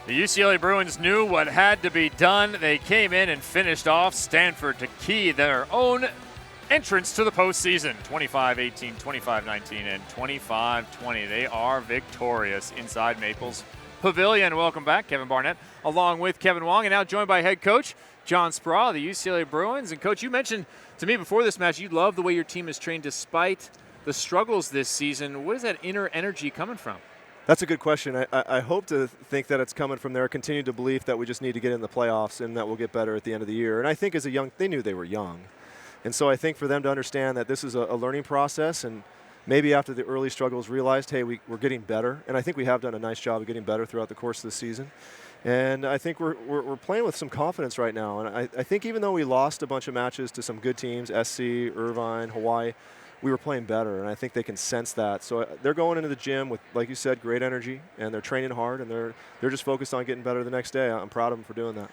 The UCLA Bruins knew what had to be done. They came in and finished off Stanford to key their own entrance to the postseason. 25-18, 25-19, and 25-20. They are victorious inside Maples Pavilion. Welcome back, Kevin Barnett, along with Kevin Wong, and now joined by head coach John Speraw, the UCLA Bruins. And Coach, you mentioned to me before this match you love the way your team is trained despite the struggles this season. What is that inner energy coming from? That's a good question. I hope to think that it's coming from their continued belief that we just need to get in the playoffs and that we'll get better at the end of the year. And I think as they knew they were young. And so I think for them to understand that this is a learning process, and maybe after the early struggles realized, hey, we're getting better. And I think we have done a nice job of getting better throughout the course of the season. And I think we're playing with some confidence right now. And I think even though we lost a bunch of matches to some good teams, SC, Irvine, Hawaii, we were playing better, and I think they can sense that. So they're going into the gym with, like you said, great energy, and they're training hard, and they're just focused on getting better the next day. I'm proud of them for doing that.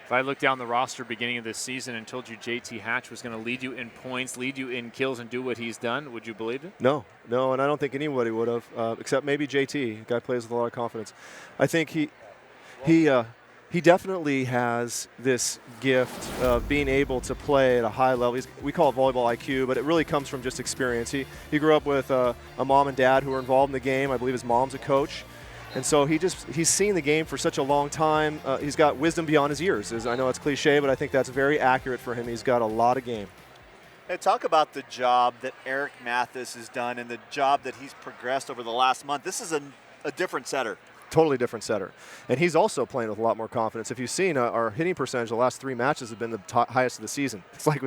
If I looked down the roster beginning of this season and told you JT Hatch was going to lead you in points, lead you in kills, and do what he's done, would you believe it? No, and I don't think anybody would have, except maybe JT. The guy plays with a lot of confidence. I think he definitely has this gift of being able to play at a high level. We call it volleyball IQ, but it really comes from just experience. He grew up with a mom and dad who were involved in the game. I believe his mom's a coach. And so he's seen the game for such a long time. He's got wisdom beyond his years. I know it's cliche, but I think that's very accurate for him. He's got a lot of game. Hey, talk about the job that Eric Mathis has done and the job that he's progressed over the last month. This is a different setter. Totally different setter. And he's also playing with a lot more confidence. If you've seen our hitting percentage, the last 3 matches have been the highest of the season. It's like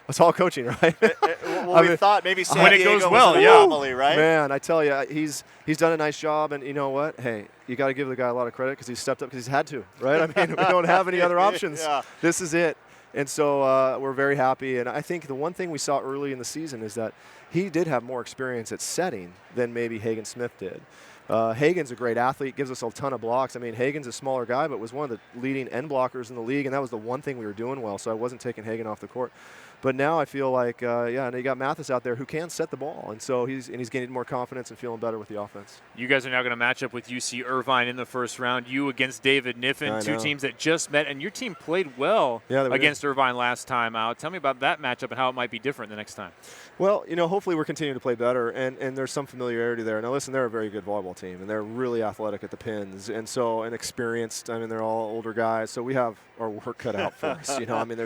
it's all coaching, right? We thought maybe San when Diego it goes well, was an yeah. anomaly, right? Man, I tell you, he's done a nice job. And you know what? Hey, you got to give the guy a lot of credit because he stepped up because he's had to, right? I mean, we don't have any other options. Yeah. This is it. And so we're very happy. And I think the one thing we saw early in the season is that he did have more experience at setting than maybe Hagen Smith did. Hagen's a great athlete, gives us a ton of blocks. I mean, Hagen's a smaller guy, but was one of the leading end blockers in the league, and that was the one thing we were doing well, so I wasn't taking Hagen off the court. But now I feel like, and you got Mathis out there who can set the ball, and so he's gaining more confidence and feeling better with the offense. You guys are now going to match up with UC Irvine in the first round. You against David Niffen, two teams that just met, and your team played well against Irvine last time out. Tell me about that matchup and how it might be different the next time. Well, hopefully we're continuing to play better, and there's some familiarity there. Now, listen, they're a very good volleyball team, and they're really athletic at the pins, and experienced. I mean, they're all older guys, so we have our work cut out for us. I mean,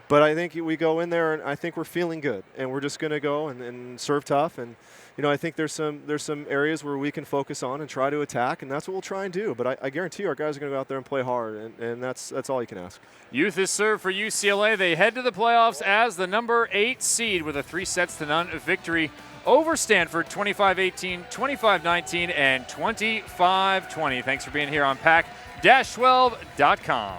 but I think we go in there, and I think we're feeling good, and we're just going to go and serve tough. And I think there's some areas where we can focus on and try to attack, and that's what we'll try and do. But I guarantee you our guys are going to go out there and play hard, and that's all you can ask. Youth is served for UCLA. They head to the playoffs as the number 8 seed with a 3-0 victory over Stanford, 25-18, 25-19, and 25-20. Thanks for being here on Pac-12.com.